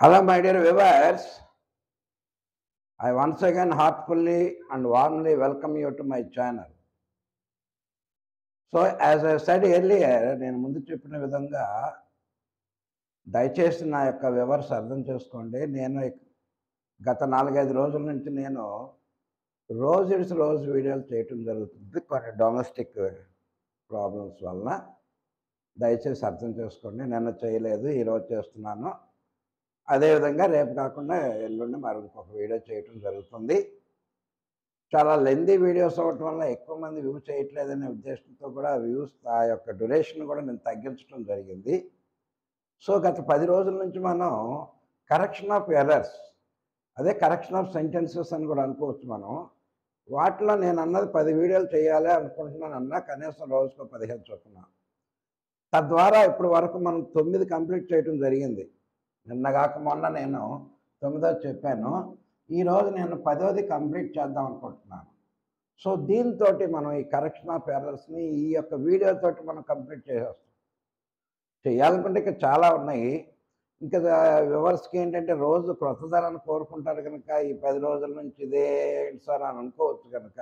Hello, my dear viewers. I once again heartfully and warmly welcome you to my channel. So, as I said earlier, నేను ముందు చెప్పిన విధంగా దయచేసి నా యొక్క వివర్స్ అర్థం చేసుకోండి. నేను గత 4-5 రోజుల నుంచి నేను రోజు వీడియోలు చేయటం జరుగుతుంది కొన్ని డొమెస్టిక్ ప్రాబ్లమ్స్ వలన. దయచేసి అర్థం చేసుకోండి. నిన్న చేయలేదు, ఈరోజు చేస్తున్నాను. అదేవిధంగా రేపు కాకుండా ఎల్లుండి మరొక వీడియో చేయటం జరుగుతుంది. చాలా లెందీ వీడియోస్ అవ్వటం వల్ల ఎక్కువ మంది వ్యూ చేయట్లేదనే ఉద్దేశంతో కూడా వ్యూస్ ఆ యొక్క డ్యూరేషన్ కూడా నేను తగ్గించడం జరిగింది. సో గత 10 రోజుల నుంచి మనం కరెక్షన్ ఆఫ్ ఎర్రర్స్, అదే కరెక్షన్ ఆఫ్ సెంటెన్సెస్ అని కూడా అనుకోవచ్చు మనం. వాటిలో నేను అన్నది 10 వీడియోలు చేయాలి అనుకుంటున్నాను అన్నా, కనీసం రోజుకు 15 చొప్పున. తద్వారా ఇప్పటి వరకు మనం 9 కంప్లీట్ చేయడం జరిగింది. నిన్న కాక మొన్న నేను 9వ చెప్పాను. ఈరోజు నేను 10వది కంప్లీట్ చేద్దాం అనుకుంటున్నాను. సో దీంతో మనం ఈ కరెక్షన్ ఆఫ్ ఎర్రర్స్ని ఈ యొక్క వీడియోతోటి మనం కంప్లీట్ చేసేస్తాం. చేయాలనుకుంటే ఇంకా చాలా ఉన్నాయి. ఇంకా వ్యూవర్స్కి ఏంటంటే రోజు క్రొత్తదనాన్ని కోరుకుంటారు కనుక ఈ 10 రోజుల నుంచి ఇదే సార్ అని అనుకోవచ్చు కనుక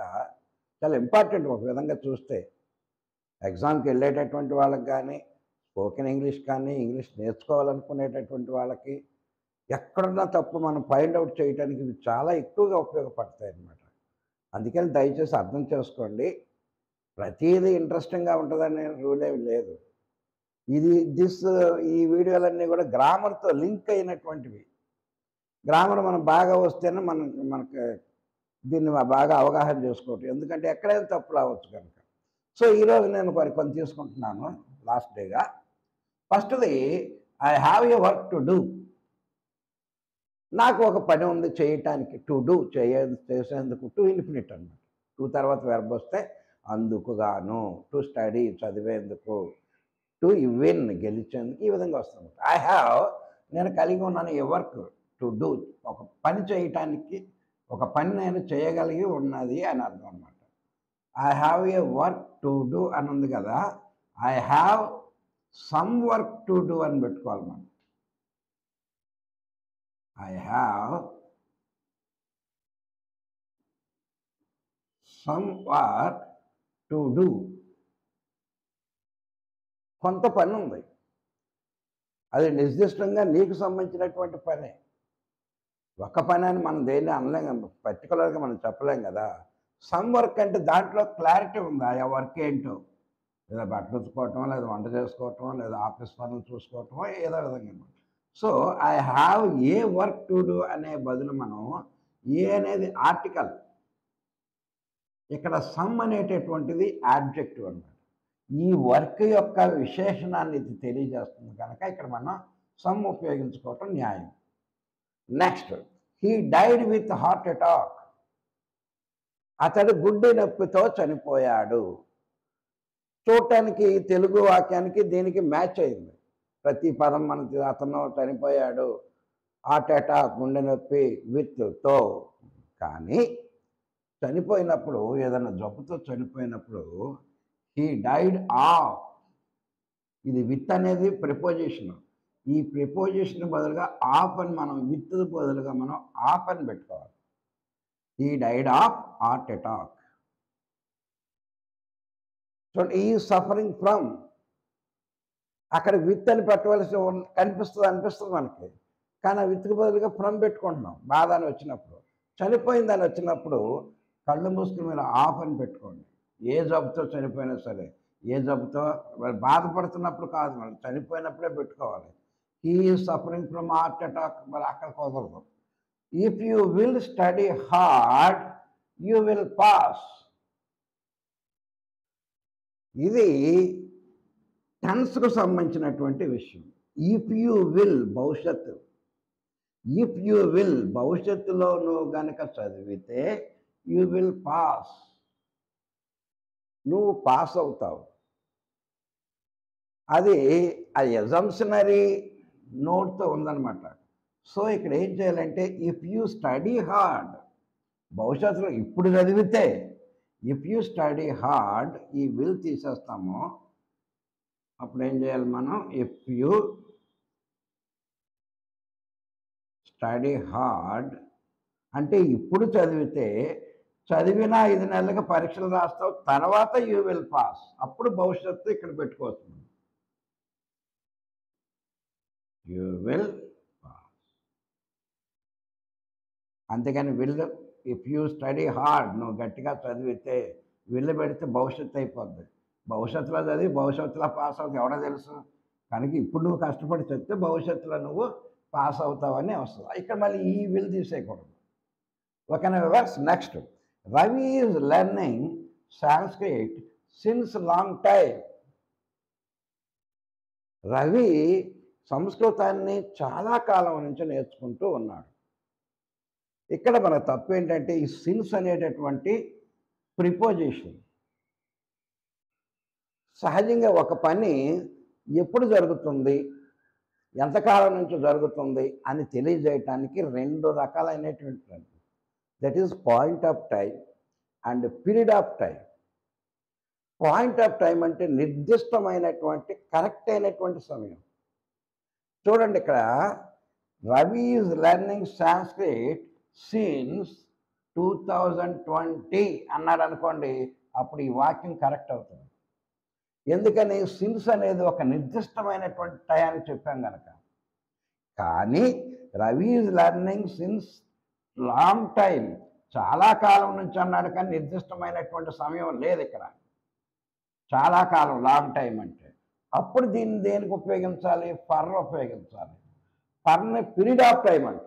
చాలా ఇంపార్టెంట్ ఒక విధంగా చూస్తే. ఎగ్జామ్కి వెళ్ళేటటువంటి వాళ్ళకి కానీ, స్పోకెన్ ఇంగ్లీష్ కానీ, ఇంగ్లీష్ నేర్చుకోవాలనుకునేటటువంటి వాళ్ళకి ఎక్కడున్నా తప్పు మనం ఫైండ్ అవుట్ చేయడానికి ఇవి చాలా ఎక్కువగా ఉపయోగపడతాయి అన్నమాట. అందుకని దయచేసి అర్థం చేసుకోండి. ప్రతిదీ ఇంట్రెస్టింగ్గా ఉంటుందనే రూల్ ఏమి లేదు. ఈ వీడియోలన్నీ కూడా గ్రామర్తో లింక్ అయినటువంటివి. గ్రామర్ మనం బాగా వస్తేనే మనకి దీన్ని బాగా అవగాహన చేసుకోవటం. ఎందుకంటే ఎక్కడైనా తప్పు రావచ్చు కనుక. సో ఈరోజు నేను కొన్ని తీసుకుంటున్నాను లాస్ట్ డేగా. ఫస్ట్ది, I have a work to do. నాకు ఒక పని ఉంది చేయటానికి. టు డూ చేసేందుకు. టు ఇన్ఫినిట్ అన్నమాట. టు తర్వాత వెర్బ్ వస్తే అందుకు గాను. టు స్టడీ చదివేందుకు. టు విన్ గెలిచేందుకు. ఈ విధంగా వస్తుంది. ఐ హ్యావ్ నేను కలిగి ఉన్నాను ఏ వర్క్ టు డూ. ఒక పని చేయటానికి, ఒక పని నేను చేయగలిగి ఉన్నది అని అర్థం అన్నమాట. I have a work to do అని ఉంది కదా. I have some work to do అని పెట్టుకోవాలి మనం. I have some work to do. కొంత పని ఉంది, అది నిర్దిష్టంగా నీకు సంబంధించినటువంటి పనే. ఒక పని అని మనం దేన్ని అనలేం, పర్టికులర్గా మనం చెప్పలేం కదా. సమ్ వర్క్ అంటే దాంట్లో క్లారిటీ ఉంది. ఆ వర్క్ ఏంటో, లేదా బట్టలు ఉతుకోవటమో, లేదా వంట చేసుకోవటమో, లేదా ఆఫీస్ పనులు చూసుకోవటమో, ఏదో విధంగా. So I have a work to do అనే బదులు మనం ఏ అనేది ఆర్టికల్, ఇక్కడ సమ్ అనేటటువంటిది యాడ్జెక్టివ్ అన్నమాట. ఈ వర్క్ యొక్క విశేషణాన్ని ఇది తెలియజేస్తుంది కనుక ఇక్కడ మనం సమ్ ఉపయోగించుకోవటం న్యాయం. Next, he died with heart attack. అతడు గుండె నొప్పితో చనిపోయాడు. చూడటానికి తెలుగు వాక్యానికి దీనికి మ్యాచ్ అయింది. ప్రతి పదం మనకి అతను చనిపోయాడు, హార్ట్ అటాక్, గుండె నొప్పి, విత్ తో. కానీ చనిపోయినప్పుడు, ఏదైనా జబ్బుతో చనిపోయినప్పుడు హీ డైడ్ ఆఫ్. ఇది విత్ అనేది ప్రిపోజిషన్. ఈ ప్రిపోజిషన్ బదులుగా ఆఫ్ అని మనం, విత్ బదులుగా మనం ఆఫ్ అని పెట్టుకోవాలి. He died of heart attack. So ఈ సఫరింగ్ ఫ్రమ్, అక్కడ విత్ అని పెట్టవలసి అనిపిస్తుంది మనకి. కానీ ఆ విత్కి బదులుగా ఫ్రమ్ పెట్టుకుంటున్నాం బాధ అని వచ్చినప్పుడు. చనిపోయిందని వచ్చినప్పుడు కళ్ళు మూసుకుని మీరు ఆఫ్ అని పెట్టుకోండి. ఏ జబ్బుతో చనిపోయినా సరే, ఏ జబ్బుతో బాధపడుతున్నప్పుడు కాదు, మనం చనిపోయినప్పుడే పెట్టుకోవాలి. He is suffering from heart attack. మరి అక్కడ కుదరదు. If you will study hard you will pass. ఇది టెన్స్కు సంబంధించినటువంటి విషయం. ఇఫ్ యూ విల్ భవిష్యత్తు. ఇఫ్ యూ విల్ భవిష్యత్తులో నువ్వు గనక చదివితే యూ విల్ పాస్, నువ్వు పాస్ అవుతావు. అది అజంప్షనరీ నోట్తో ఉందన్నమాట. సో ఇక్కడ ఏం చేయాలంటే, ఇఫ్ యూ స్టడీ హార్డ్, భవిష్యత్తులో ఇప్పుడు చదివితే, ఇఫ్ యూ స్టడీ హార్డ్, ఈ విల్ తీసేస్తాము. అప్పుడు ఏం చేయాలి మనం, ఇఫ్ యూ స్టడీ హార్డ్ అంటే ఇప్పుడు చదివితే చదివిన 5 నెలలకు పరీక్షలు రాస్తావు, తర్వాత యూ విల్ పాస్. అప్పుడు భవిష్యత్తు ఇక్కడ పెట్టుకోవచ్చు. You will pass. అంతేగాని will, if you study hard, నువ్వు గట్టిగా చదివితే విల్లు పెడితే భవిష్యత్తు అయిపోద్ది. భవిష్యత్తులో చదివి భవిష్యత్తులో పాస్ అవుతావు ఎవడో తెలుసు. కనుక ఇప్పుడు నువ్వు కష్టపడి చదివితే భవిష్యత్తులో నువ్వు పాస్ అవుతావని వస్తుంది. ఇక్కడ మళ్ళీ ఈ విల్ తీసేయకూడదు. ఓకేనా viewers? Next, Ravi is learning Sanskrit since long time. Ravi సంస్కృతాన్ని చాలా కాలం నుంచి నేర్చుకుంటూ ఉన్నాడు. ఇక్కడ మన తప్పు ఏంటంటే ఈ సిన్స్ అనేటటువంటి ప్రిపోజిషన్. సహజంగా ఒక పని ఎప్పుడు జరుగుతుంది, ఎంతకాలం నుంచి జరుగుతుంది అని తెలియజేయటానికి 2 రకాలైనటువంటి, that is point of time and period of time. Point of time అంటే నిర్దిష్టమైనటువంటి కరెక్ట్ అయినటువంటి సమయం. చూడండి, ఇక్కడ Ravi is learning Sanskrit since 2020 అన్నాడు అనుకోండి, అప్పుడు ఈ వాక్యం కరెక్ట్ అవుతుంది. ఎందుకని? సిన్స్ అనేది ఒక నిర్దిష్టమైనటువంటి టయాన్ని చెప్పాం కనుక. కానీ Ravi is learning since long time, చాలా కాలం నుంచి అన్నాడు, కానీ నిర్దిష్టమైనటువంటి సమయం లేదు ఇక్కడ. చాలా కాలం, లాంగ్ టైం అంటే అప్పుడు దీన్ని దేనికి ఉపయోగించాలి? ఫర్ ఉపయోగించాలి. ఫర్ని పీరియడ్ ఆఫ్ టైం అంటే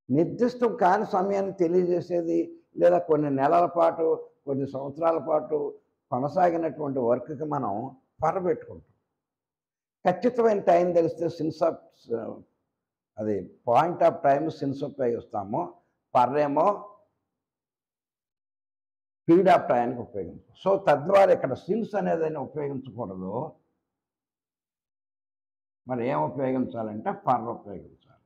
నిర్దిష్టం కాని సమయాన్ని తెలియజేసేది, లేదా కొన్ని నెలల పాటు, కొన్ని సంవత్సరాల పాటు కొనసాగినటువంటి వర్క్కి మనం ఫర్ పెట్టుకుంటాం. ఖచ్చితమైన టైం తెలిస్తే సిన్స్ ఆఫ్, అది పాయింట్ ఆఫ్ టైం సిన్స్ ఉపయోగిస్తాము. ఫర్ ఏమో పీరియడ్ ఆఫ్ టైంకి ఉపయోగిస్తాం. సో తద్వారా ఇక్కడ సిన్స్ అనేది ఉపయోగించకూడదు. మరి ఏం ఉపయోగించాలంటే ఫర్ ఉపయోగించాలి.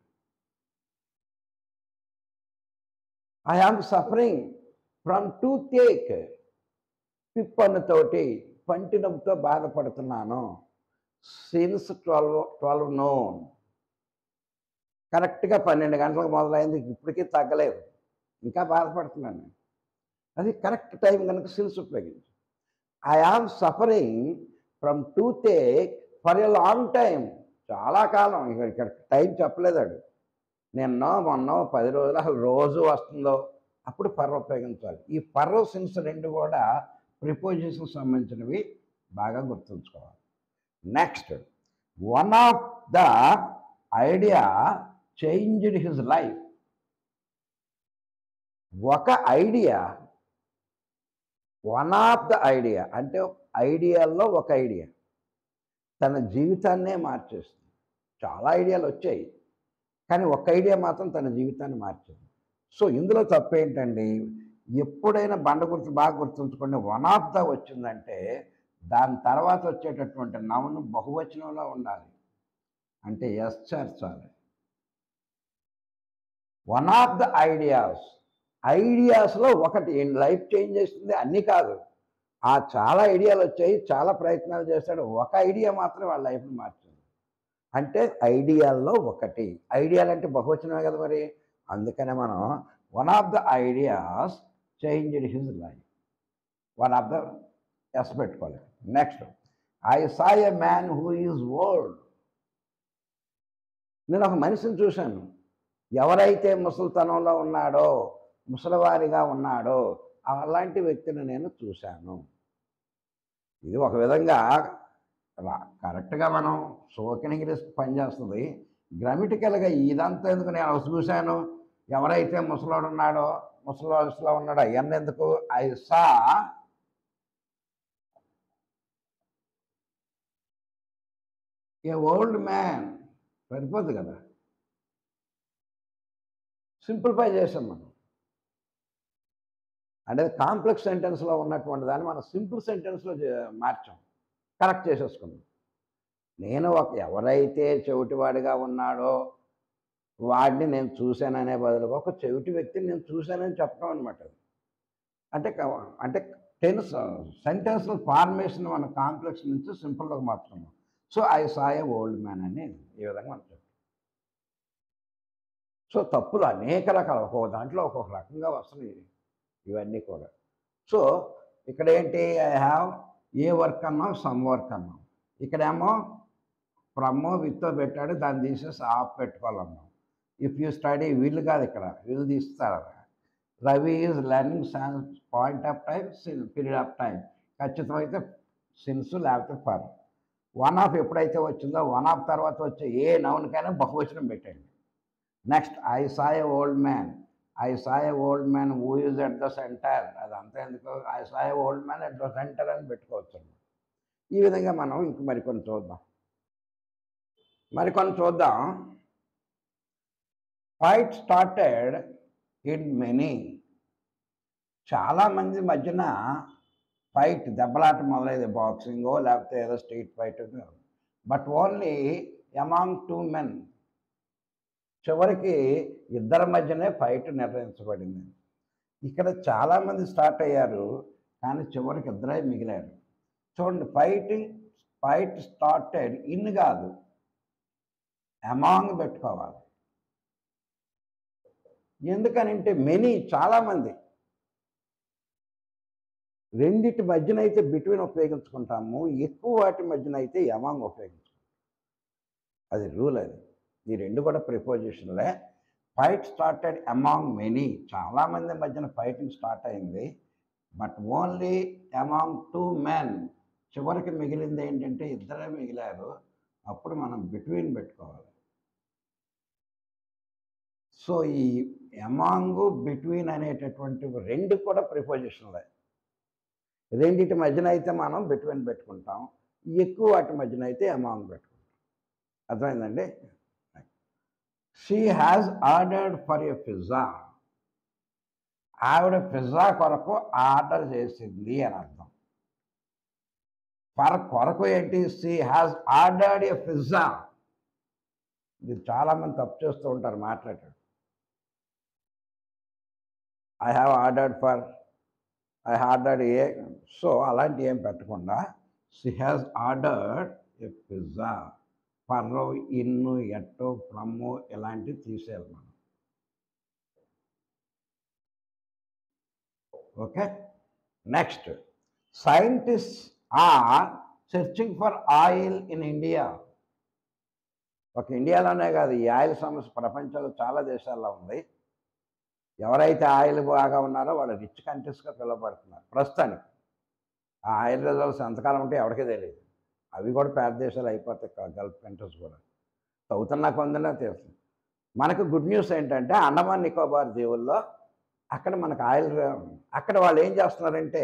I am suffering from toothache. పిప్పన్నుతోటి, పంటి నొప్పితో బాధపడుతున్నాను. Since 12 noon. కరెక్ట్గా 12 గంటలకు మొదలైంది, ఇప్పటికీ తగ్గలేదు, ఇంకా బాధపడుతున్నాను. అది కరెక్ట్ టైం కనుక సిన్స్ ఉపయోగించు. I am suffering from toothache for a long time. చాలా కాలం, ఇక్కడ టైం చెప్పలేదాడు. నిన్నో మొన్నో 10 రోజులు, అసలు రోజు వస్తుందో, అప్పుడు ఫర్ ఉపయోగించాలి. ఈ ఫర్ సిన్స్ 2 కూడా ప్రిపోజిషన్ సంబంధించినవి, బాగా గుర్తుంచుకోవాలి. Next, one of the idea changed his life. ఒక idea, one of the idea అంటే ఐడియాల్లో ఒక ఐడియా తన జీవితాన్నే మార్చేస్తుంది. చాలా ఐడియాలు వచ్చాయి, కానీ ఒక ఐడియా మాత్రం తన జీవితాన్ని మార్చింది. సో ఇందులో తప్పేంటండి? ఎప్పుడైనా బండ గుర్తు బాగా గుర్తుంచుకోండి, వన్ ఆఫ్ ద వచ్చిందంటే దాని తర్వాత వచ్చేటటువంటి నౌన్ బహువచనంలో ఉండాలి, అంటే ఎస్ చేర్చాలి. వన్ ఆఫ్ ద ఐడియాస్, ఐడియాస్లో ఒకటి లైఫ్ చేంజ్ చేస్తుంది అన్నీ కాదు. ఆ చాలా ఐడియాలు వచ్చాయి, చాలా ప్రయత్నాలు చేశాడు, ఒక ఐడియా మాత్రం వాళ్ళ లైఫ్ని మార్చింది. అంటే ఐడియాల్లో ఒకటి. ఐడియాలు అంటే బహువచనమే కదా మరి. అందుకనే మనం one of the ideas changed his life. One of the S పెట్టుకోవాలి. Next, I saw a man who is old. నేను ఒక మనిషిని చూశాను, ఎవరైతే ముసలితనంలో ఉన్నాడో, ముసలివారిగా ఉన్నాడో, అలాంటి వ్యక్తిని నేను చూశాను. ఇది ఒక విధంగా కరెక్ట్గా మనం స్పోకెన్ ఇంగ్లీష్ పనిచేస్తుంది. గ్రామటికల్గా ఇదంతా ఎందుకు? నేను చూశాను, ఎవరైతే ముసలోడు ఉన్నాడో, ముసలి వయసులో ఉన్నాడో, అవన్నీ ఎందుకు? I saw A old man, సరిపోద్ది కదా. సింప్లిఫై చేసాం మనం. అంటే కాంప్లెక్స్ సెంటెన్స్లో ఉన్నటువంటి దాన్ని మనం సింపుల్ సెంటెన్స్లో మార్చాం, కరెక్ట్ చేసేసుకున్నాం. నేను ఎవరైతే చెవిటివాడిగా ఉన్నాడో వాడిని నేను చూశాననే బదులుగా ఒక చెవిటి వ్యక్తిని నేను చూశానని చెప్పడం అనమాట. అంటే అంటే సెంటెన్స్ ఫార్మేషన్ మన కాంప్లెక్స్ నుంచి సింపుల్గా మార్చుకున్నాం. So I saw A old man అని ఈ విధంగా మనం చెప్తాం. సో తప్పులు అనేక రకాలు, ఒక్కొక్క దాంట్లో ఒక్కొక్క రకంగా వస్తున్నాయి ఇవన్నీ కూడా. సో ఇక్కడ ఏంటి, ఐ హ్యావ్ ఏ వర్క్ అన్నాం, సమ్ వర్క్ అన్నాం. ఇక్కడేమో ఫ్రమ్ విత్ పెట్టాడు, దాన్ని తీసేసి ఆఫ్ పెట్టుకోవాలన్నాం. ఇఫ్ యూ స్టడీ విల్ కాదు, ఇక్కడ విల్ తీస్తారు. Ravi is learning science point of time, period of time ఖచ్చితమైతే సిన్స్ లేకపోతే ఫర్. వన్ ఆఫ్ ఎప్పుడైతే వచ్చిందో వన్ ఆఫ్ తర్వాత వచ్చే ఏ నౌన్కైనా బహువచనం పెట్టండి. Next I saw A old man, I saw A old man who is at the centre, అదంతా ఎందుకు, I saw A old man at the centre అని పెట్టుకోవచ్చు. ఈ విధంగా మనం ఇంక మరికొన్ని చూద్దాం. Fight started in many. చాలామంది మధ్యన ఫైట్, దెబ్బలాట మొదలైంది, బాక్సింగో లేకపోతే ఏదో street fight, but only among two men. చివరికి ఇద్దరి మధ్యనే ఫైట్ నిర్ణయించబడింది. ఇక్కడ చాలామంది స్టార్ట్ అయ్యారు, కానీ చివరికి ఇద్దరే మిగిలారు. చూడండి, ఫైట్ స్టార్టెడ్ ఇన్ కాదు, అమాంగ్ పెట్టుకోవాలి. ఎందుకనంటే మెనీ, చాలామంది. రెండిటి మధ్యన అయితే బిట్వీన్ ఉపయోగించుకుంటాము, ఎక్కువ వాటి మధ్యన అయితే అమాంగ్ ఉపయోగించుకుంటాం. అది రూల్. అది ఈ రెండు కూడా ప్రిపోజిషన్లే. ఫైట్ స్టార్టెడ్ అమాంగ్ మెనీ, చాలామంది మధ్యన ఫైటింగ్ స్టార్ట్ అయింది, but only among two men. చివరికి మిగిలింది ఏంటంటే ఇద్దరే మిగిలారు, అప్పుడు మనం బిట్వీన్ పెట్టుకోవాలి. సో ఈ అమాంగ్, బిట్వీన్ అనేటటువంటి రెండు కూడా ప్రిపోజిషన్లే. రెండింటి మధ్యన అయితే మనం బిట్వీన్ పెట్టుకుంటాం, ఎక్కువ వాటి మధ్యన అయితే అమాంగ్ పెట్టుకుంటాం. అర్థమైందండి? She has ordered for a pizza. ఆవిడ పిజ్జా కొరకు ఆర్డర్ చేసింది అని అర్థం. ఫర్ కొరకు ఏంటి, she has ordered a pizza. ఇది చాలామంది తప్పు చేస్తూ ఉంటారు మాట్లాడారు. I have ordered for, I ordered a, so అలాంటి ఏం పెట్టకుండా she has ordered a pizza. ఫర్రో, ఇన్ను, ఎట్టో, ఫ్రమ్ము ఇలాంటివి తీసేయాలి మనం. Okay, next, scientists are searching for oil in India. ఒక ఇండియాలోనే కాదు, ఈ ఆయిల్ సమస్య ప్రపంచంలో చాలా దేశాల్లో ఉంది. ఎవరైతే ఆయిల్ బాగా ఉన్నారో వాళ్ళు రిచ్ కంట్రీస్గా పిలువబడుతున్నారు ప్రస్తుతానికి. ఆ ఆయిల్ రిజర్వ్స్ ఎంతకాలం ఉంటే ఎవరికీ తెలియదు. అవి కూడా పేద దేశాలు అయిపోతాయి, గల్ఫ్ కంట్రీస్ కూడా. అవుతున్నా కొందనే తెలుసు. మనకు గుడ్ న్యూస్ ఏంటంటే అండమాన్ నికోబార్ దీవుల్లో అక్కడ మనకు ఆయిల్, అక్కడ వాళ్ళు ఏం చేస్తున్నారంటే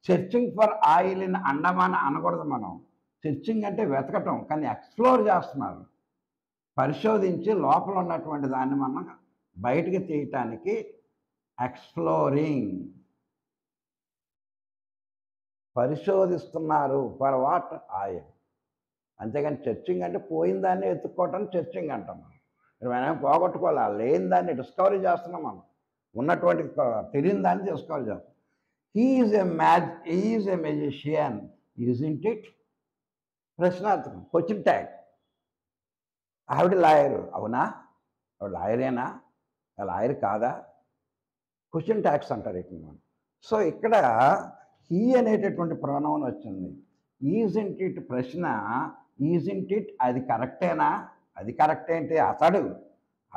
searching for oil in Andaman అనకూడదు మనం. సెర్చింగ్ అంటే వెతకటం, కానీ ఎక్స్ప్లోర్ చేస్తున్నారు. పరిశోధించి లోపల ఉన్నటువంటి దాన్ని మనం బయటికి తీయటానికి ఎక్స్ప్లోరింగ్, పరిశోధిస్తున్నారు. For what, oil. అంతేగాని చర్చింగ్ అంటే పోయిన దాన్ని ఎత్తుక్కోవటాన్ని చర్చింగ్ అంటాం మనం. మనం పోగొట్టుకోవాలి, లేని దాన్ని డిస్కవరీ చేస్తున్నాం మనం, ఉన్నటువంటి తెలియని దాన్ని డిస్కవరీ చేస్తాం. He is a magician, isn't it? ప్రశ్నార్థకం, క్వశ్చన్ ట్యాగ్. ఆవిడ లాయరు, అవునా? ఆవిడ లాయరేనా? లాయర్ కాదా? క్వశ్చన్ ట్యాగ్స్ అంటారు ఇక్కడ మనం. సో ఇక్కడ హీ అనేటటువంటి ప్రొనౌన్ వచ్చింది. ఈజ్ంట్ ఇట్ ప్రశ్న, ఈజ్ంట్ ఇట్ అది కరెక్టేనా? అది కరెక్ట్ ఏంటి?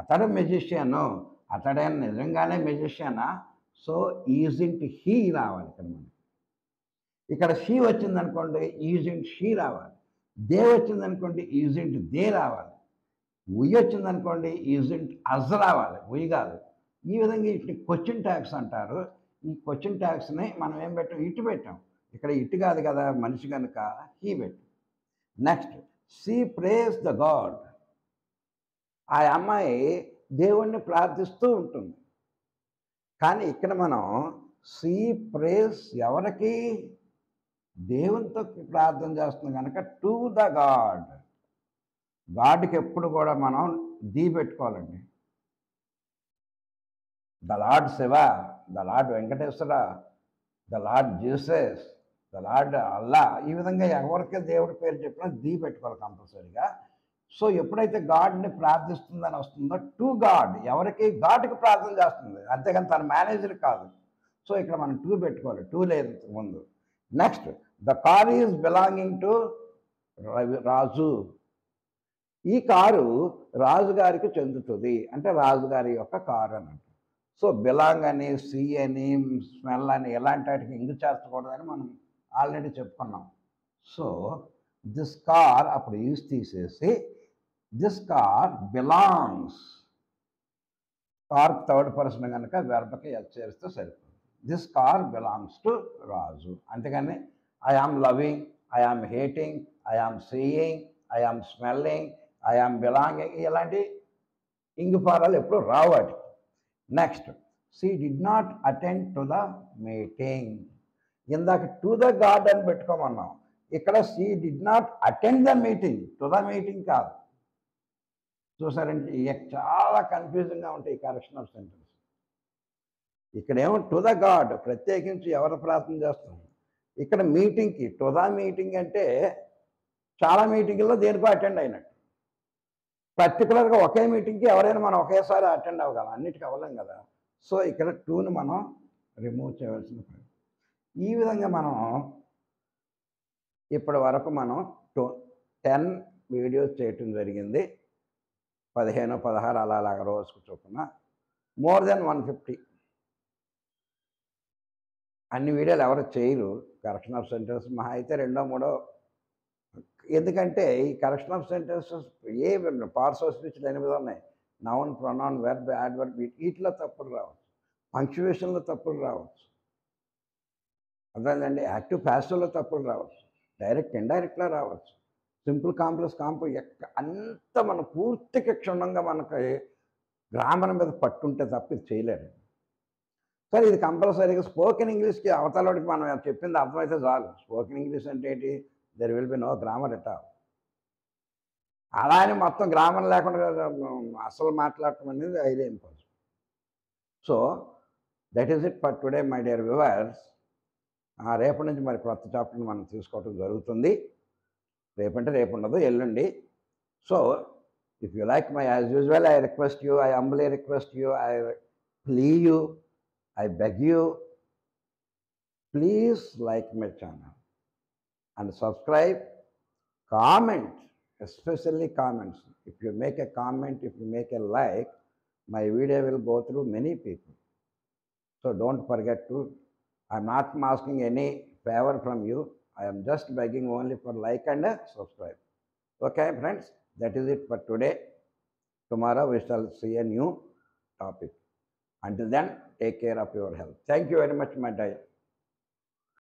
అతడు మెజిషియను, అతడైనా నిజంగానే మెజిషియనా? సో ఈజ్ంట్ హీ రావాలి ఇక్కడ మనకి. ఇక్కడ షీ వచ్చిందనుకోండి, ఈజ్ంట్ షీ రావాలి. దే వచ్చిందనుకోండి, ఈజ్ంట్ దే రావాలి. ఉయ్ వచ్చిందనుకోండి, ఈజ్ంట్ అజ్ రావాలి, ఉయ్ కాదు. ఈ విధంగా వీటిని క్వశ్చన్ ట్యాగ్స్ అంటారు. ఈ క్వశ్చన్ ట్యాగ్స్ని మనం ఏం పెట్టాం, ఇటు పెట్టాం. ఇక్కడ ఇటు కాదు కదా మనిషి కనుక హీ పెట్టాం. Next, she prays the god. ఆ అమ్మాయి దేవుణ్ణి ప్రార్థిస్తూ ఉంటుంది. కానీ ఇక్కడ మనం షీ ప్రేస్ ఎవరికి? దేవునితో ప్రార్థన చేస్తుంది కనుక టు ద గాడ్. గాడ్కి ఎప్పుడు కూడా మనం దీ పెట్టుకోవాలండి. The lord Shiva, the lord Venkateshwara, the lord Jesus, the lord Allah. ఈ విధంగా ఎవరికి దేవుడి పేరు చెప్పినా దీ పెట్టుకోవాలి కంపల్సరీగా. సో ఎప్పుడైతే గాడ్ని ప్రార్థిస్తుందని వస్తుందో టు గాడ్, ఎవరికి గాడ్కి ప్రార్థన చేస్తుంది, అంతేగాని తన మేనేజర్ కాదు. సో ఇక్కడ మనం టూ పెట్టుకోవాలి, టూ లేదు ముందు. Next, the car is belonging to Raju. ఈ కారు రాజుగారికి చెందుతుంది అంటే రాజుగారి యొక్క కారు అన్నట్టు. సో బిలాంగ్ అని, సి అని, స్మెల్ అని ఎలాంటి వాటికి ఇంగు చేర్చకూడదని మనం ఆల్రెడీ చెప్పుకున్నాం. సో దిస్ కార్ అప్పుడు యూజ్ తీసేసి this car belongs, car third person కనుక వెర్బకి చేరిస్తే సరిపోతుంది. This car belongs to Raju. అంతేగాని I am loving, I am hating, I am seeing, I am smelling, I am belonging ఇలాంటి ఇంగుపారాలు ఎప్పుడు రావు వాటికి. Next, she did not attend to the meeting. ఇందాక to the God అని పెట్టుకోమన్నాం, ఇక్కడ she did not attend the meeting, to the meeting కాదు. చూసారంటే చాలా కన్ఫ్యూజింగ్గా ఉంటాయి ఈ కరెక్షన్ ఆఫ్ సెంటెన్స్. ఇక్కడేమో టు ద గాడ్, ప్రత్యేకించి ఎవరు ప్రార్థన చేస్తాం. ఇక్కడ మీటింగ్కి, టు ద మీటింగ్ అంటే చాలా మీటింగుల్లో దేనికో అటెండ్ అయినట్టు. పర్టికులర్గా ఒకే మీటింగ్కి ఎవరైనా మనం ఒకేసారి అటెండ్ అవ్వగలం, అన్నిటికీ అవ్వలేం కదా. సో ఇక్కడ టూని మనం రిమూవ్ చేయవలసిన పని. ఈ విధంగా మనం ఇప్పటి వరకు మనం 10 వీడియోస్ చేయటం జరిగింది. 15, 16 అలాగా రోజుకు చొప్పున మోర్ దెన్ 150. అన్ని వీడియోలు ఎవరు చేయరు కరెక్షన్ ఆఫ్ సెంటెన్స్, మహా అయితే 2, 3. ఎందుకంటే ఈ correction of sentences a parts of స్పీచ్లు 8 ఉన్నాయి. నౌన్, ప్రొనౌన్, వెర్బ్, యాడ్వర్బ్, వీటిలో తప్పులు రావచ్చు, పంక్చువేషన్లో తప్పులు రావచ్చు, అర్థమైందండి. యాక్టివ్ ప్యాసివ్లో తప్పులు రావచ్చు, డైరెక్ట్ ఇండైరెక్ట్లో రావచ్చు, సింపుల్ కాంప్లెక్స్ అంత మనం పూర్తిగా క్షుణ్ణంగా మనకి గ్రామర్ మీద పట్టుంటే తప్ప ఇది చేయలేరు. సరే, ఇది కంపల్సరీగా స్పోకెన్ ఇంగ్లీష్కి అవతలకి మనం చెప్పింది అర్థమైతే చాలు. స్పోకెన్ ఇంగ్లీష్ అంటే ఏంటి? There will be no grammar at all. అలా అని మొత్తం గ్రామర్ లేకుండా అసలు మాట్లాడటం అనేది ఐదే impossible. So that is it for today my dear viewers. రేపటి నుంచి మరి కొత్త చాప్టర్ని మనం తీసుకోవడం జరుగుతుంది. రేపంటే రేపు ఉండదు, ఎల్లుండి. So if you like my as usual, I request you, I humbly request you, I plea you, I beg you, please like my channel and subscribe, comment, especially comments. If you make a comment, if you make a like, my video will go through many people. So don't forget to, I'm not asking any favor from you. I am just begging only for like and subscribe. Okay, friends, that is it for today. Tomorrow we shall see a new topic. Until then, take care of your health. Thank you very much, my dear.